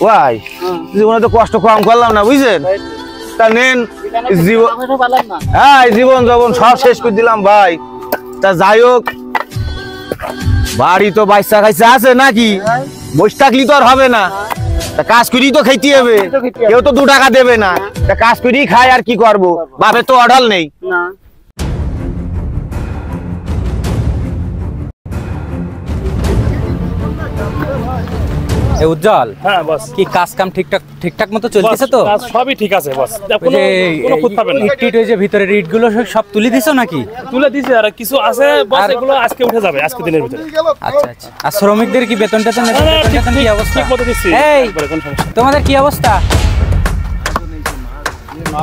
ভাই জীবনে তো কষ্ট কম করলাম না বুঝছেন, তা নেন জীবন, হ্যাঁ জীবন যখন সব শেষ করে দিলাম ভাই। তা যাই হোক, বাড়ি তো বাচ্চা খাইছে আছে নাকি, বসে থাকলি তো আর হবে না, তা কাজ করেই তো খাইতে হবে, কেউ তো 2 টাকা দেবে না, তা কাজ করেই খাই আর কি করবো, বাপে তো অঢাল নেই। উজ্জ্বল, হ্যাঁ বস, কি কাজ কাম ঠিকঠাক মতো চলতেছে তো? সবই ঠিক আছে বস, কোনো খুঁত পাবেন না। ইট ওই যে ভিতরে ইট গুলো সব তুলে দিছো নাকি? তুলে দিছি, আর কিছু আছে বস, এগুলো আজকে উঠে যাবে, আজকে দিনের ভিতরে। আচ্ছা আচ্ছা। আর শ্রমিকদের কি বেতন টেতন কি অবস্থা? ঠিক মতো দিচ্ছি। এই তোমাদের কি অবস্থা,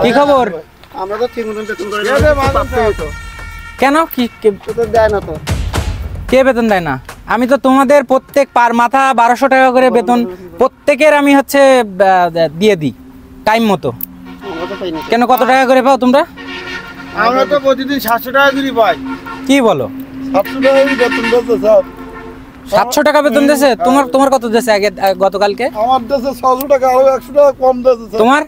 কি খবর? আমরা তো ঠিক মতন বেতন করে না। কেন কি বেতন দেয় না তো? কে বেতন দেয় না? আমি তো তোমাদের প্রত্যেক পার মাথা 1200 টাকা করে বেতন প্রত্যেকের আমি হচ্ছে দিয়ে দিই টাইম মতো। কেন কত টাকা করে পাও তোমরা? আমরা তো প্রতিদিন 700 টাকা করে পাই। কি বলো? 700 টাকা বেতন দিতে স্যার। 700 টাকা বেতন দিয়েছে? তোমার কত দিয়েছে আগে গতকালকে? আমার দেশে 600 টাকা, আরো 100 টাকা কম দিয়েছে স্যার। তোমার?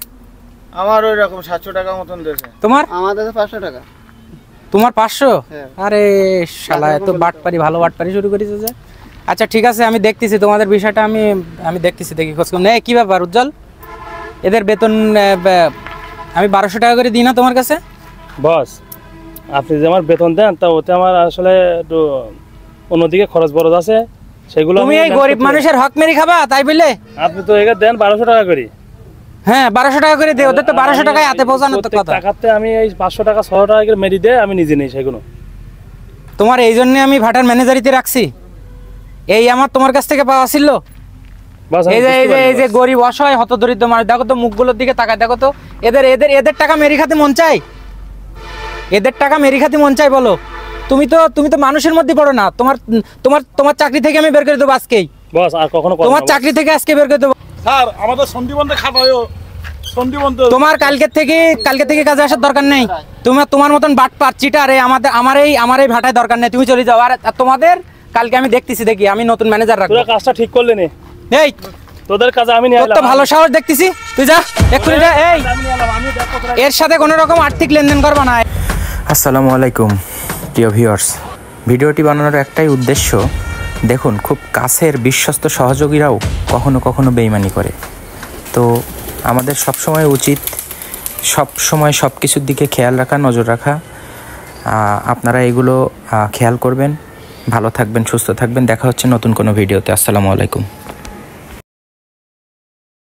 আমার ওই রকম 700 টাকা মতন দিয়েছে। তোমার? আমার দেশে 500 টাকা। তোমার 500? হ্যাঁ। আরে শালা এত বাটপারি, ভালো বাটপারি শুরু করেছে যে। আচ্ছা ঠিক আছে, আমি দেখতেছি তোমাদের বিষয়টা, আমি দেখতেছি, দেখি খোঁজ খবর নেই। কি ব্যাপার উজ্জ্বল, এদের বেতন আমি 1200 টাকা করে দিই না তোমার কাছে? বস আপনি যে আমার বেতন দেন, তা ওতে আমার আসলে একটু অন্যদিকে খরচ বরচ আছে, সেগুলো তুমি এই গরিব মানুষের হক মেরে খাবা তাই বলে? আপনি তো এখানে দেন 1200 টাকা করে। হ্যাঁ 1200 টাকা করে দে, ওদের তো 1200 টাকায় হাতে পৌঁছানোর তো কথা। টাকাতে আমি এই 500 টাকা 600 টাকা করে মেরি দিয়ে আমি নিজে নেই সেগুলো। তোমার এই জন্য আমি ভাটার ম্যানেজারিতে রাখছি, এই আমার তোমার কাছ থেকে পাওয়া ছিল। এই যে গরিব অসহায় হতদরিদ্র মানুষ, দেখো তো মুখগুলোর দিকে তাকায়, দেখো তো এদের টাকা মেরি খাতে মন চাই? এদের টাকা মেরি খাতে মন চাই বলো? তুমি তো মানুষের মধ্যে পড়ো না। তোমার চাকরি থেকে আমি বের করে দেবো আজকেই। বস আর কখনো তোমার চাকরি থেকে আজকে বের করে দেবো। স্যার আমাদের সন্ধিবন্ধে খাটায়ও, সন্ধিবন্ধে। তোমার কালকে থেকে কাজে আসার দরকার নেই। তোমার মতন বাটপার চিটারে আমার এই ভাটায় দরকার নেই, তুমি চলে যাও। আর তোমাদের কালকে আমি দেখতেছি, দেখি আমি নতুন ম্যানেজার রাখবো। তোরা কাজটা ঠিক করলে নে। এই তোদের কাজে আমি নিয়ে এলাম, তো ভালো সাহস দেখতেছি, তুই যা এক্ষুনি যা। এই এর সাথে কোনো রকম আর্থিক লেনদেন করবা না। আসসালামু আলাইকুম প্রিয় ভিউয়ার্স, ভিডিওটি বানানোর একটাই উদ্দেশ্য, দেখুন খুব কাছের বিশ্বস্ত সহযোগীরাও কখনো কখনো বেইমানি করে। তো আমাদের সবসময় উচিত সবসময় সব কিছুর দিকে খেয়াল রাখা, নজর রাখা। আপনারা এগুলো খেয়াল করবেন। ভালো থাকবেন, সুস্থ থাকবেন। দেখা হচ্ছে নতুন কোনো ভিডিওতে। আসসালামু আলাইকুম।